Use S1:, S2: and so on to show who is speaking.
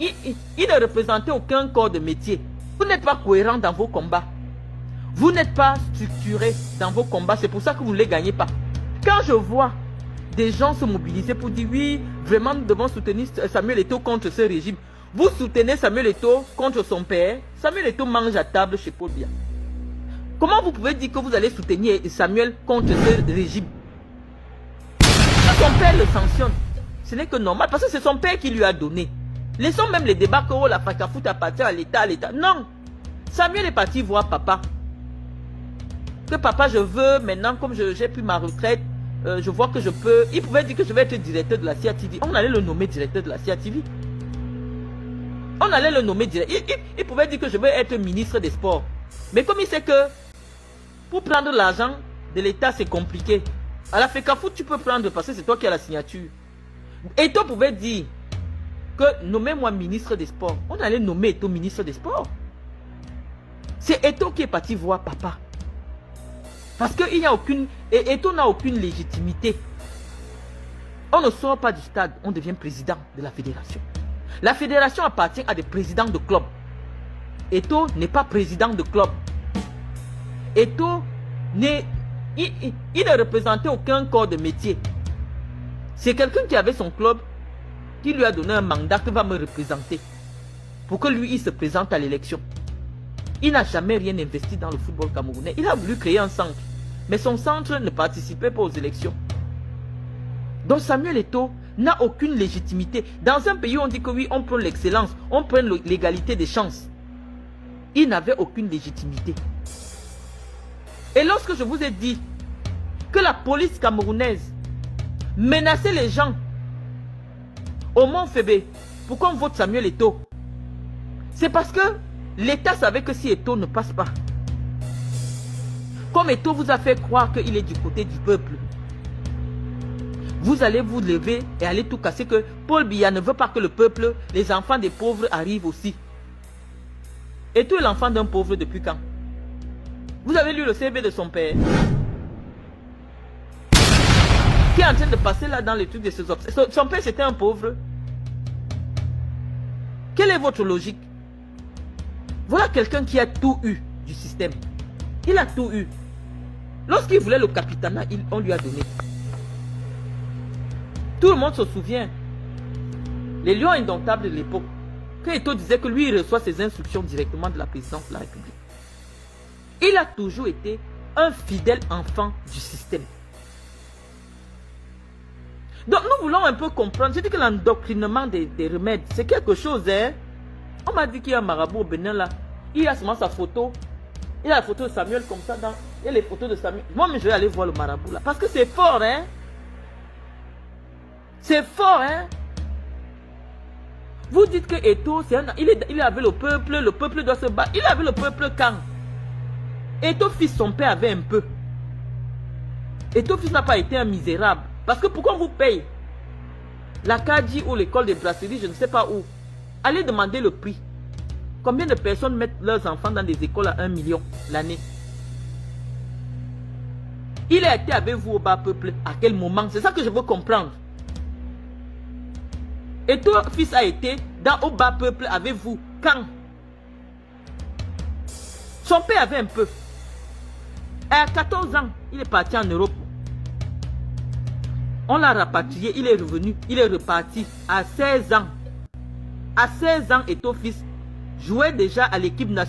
S1: il ne représentait aucun corps de métier. Vous n'êtes pas cohérent dans vos combats. Vous n'êtes pas structuré dans vos combats. C'est pour ça que vous ne les gagnez pas. Quand je vois des gens se mobiliser pour dire oui, vraiment nous devons soutenir Samuel Eto'o contre ce régime. Vous soutenez Samuel Eto'o contre son père. Samuel Eto'o mange à table chez Paul Biya. Comment vous pouvez dire que vous allez soutenir Samuel contre ce régime? Son père le sanctionne. Ce n'est que normal parce que c'est son père qui lui a donné. Laissons même les débats que la Fecafoot appartient à l'État, Non. Samuel est parti voir papa. Que papa, je veux maintenant, comme j'ai pris ma retraite, je vois que je peux. Il pouvait dire que je vais être directeur de la CATV. On allait le nommer directeur de la CATV. On allait le nommer directeur. Il pouvait dire que je vais être ministre des Sports. Mais comme il sait que pour prendre l'argent de l'État, c'est compliqué. À la Fecafoot, tu peux prendre parce que c'est toi qui as la signature. Eto'o pouvait dire que nommez-moi ministre des Sports. On allait nommer Eto'o ministre des Sports. C'est Eto'o qui est parti voir papa. Parce qu'il n'y a aucune... Eto'o n'a aucune légitimité. On ne sort pas du stade, on devient président de la fédération. La fédération appartient à des présidents de clubs. Eto'o n'est pas président de club. Eto'o n'est... Il ne représentait aucun corps de métier. C'est quelqu'un qui avait son club, qui lui a donné un mandat qui va me représenter. Pour que lui, il se présente à l'élection. Il n'a jamais rien investi dans le football camerounais. Il a voulu créer un centre. Mais son centre ne participait pas aux élections. Donc Samuel Eto'o n'a aucune légitimité. Dans un pays où on dit que oui, on prend l'excellence, on prend l'égalité des chances. Il n'avait aucune légitimité. Et lorsque je vous ai dit que la police camerounaise menaçait les gens au Mont-Fébé pour qu'on vote Samuel Eto'o, c'est parce que l'État savait que si Eto'o ne passe pas, comme Eto'o vous a fait croire qu'il est du côté du peuple, vous allez vous lever et aller tout casser que Paul Biya ne veut pas que le peuple, les enfants des pauvres arrivent aussi. Eto'o est l'enfant d'un pauvre depuis quand? Vous avez lu le CV de son père qui est en train de passer là dans les trucs de ses obsèques. Son père c'était un pauvre. Quelle est votre logique? Voilà quelqu'un qui a tout eu du système. Il a tout eu. Lorsqu'il voulait le capitanat, on lui a donné. Tout le monde se souvient. Les lions indomptables de l'époque. Quand Eto'o disait que lui, il reçoit ses instructions directement de la présidence de la République. Il a toujours été un fidèle enfant du système. Donc nous voulons un peu comprendre. Je dis que l'endoctrinement des remèdes, c'est quelque chose. Hein? On m'a dit qu'il y a un marabout au Bénin là. Il a seulement sa photo. Il a la photo de Samuel comme ça. Il y a les photos de Samuel. Moi, mais je vais aller voir le marabout là. Parce que c'est fort, hein. C'est fort, hein. Vous dites que Eto'o, il est avec le peuple doit se battre. Il est avec le peuple quand Eto'o fils, son père avait un peu. Eto'o fils n'a pas été un misérable. Parce que pourquoi on vous paye la Kadji ou l'école des brasseries, je ne sais pas où. Allez demander le prix. Combien de personnes mettent leurs enfants dans des écoles à 1 million l'année? Il a été avec vous au bas peuple. À quel moment? C'est ça que je veux comprendre. Eto'o fils a été au bas peuple avec vous. Quand? Son père avait un peu. À 14 ans, il est parti en Europe. On l'a rapatrié, il est revenu, il est reparti à 16 ans. À 16 ans, Eto'o fils jouait déjà à l'équipe nationale.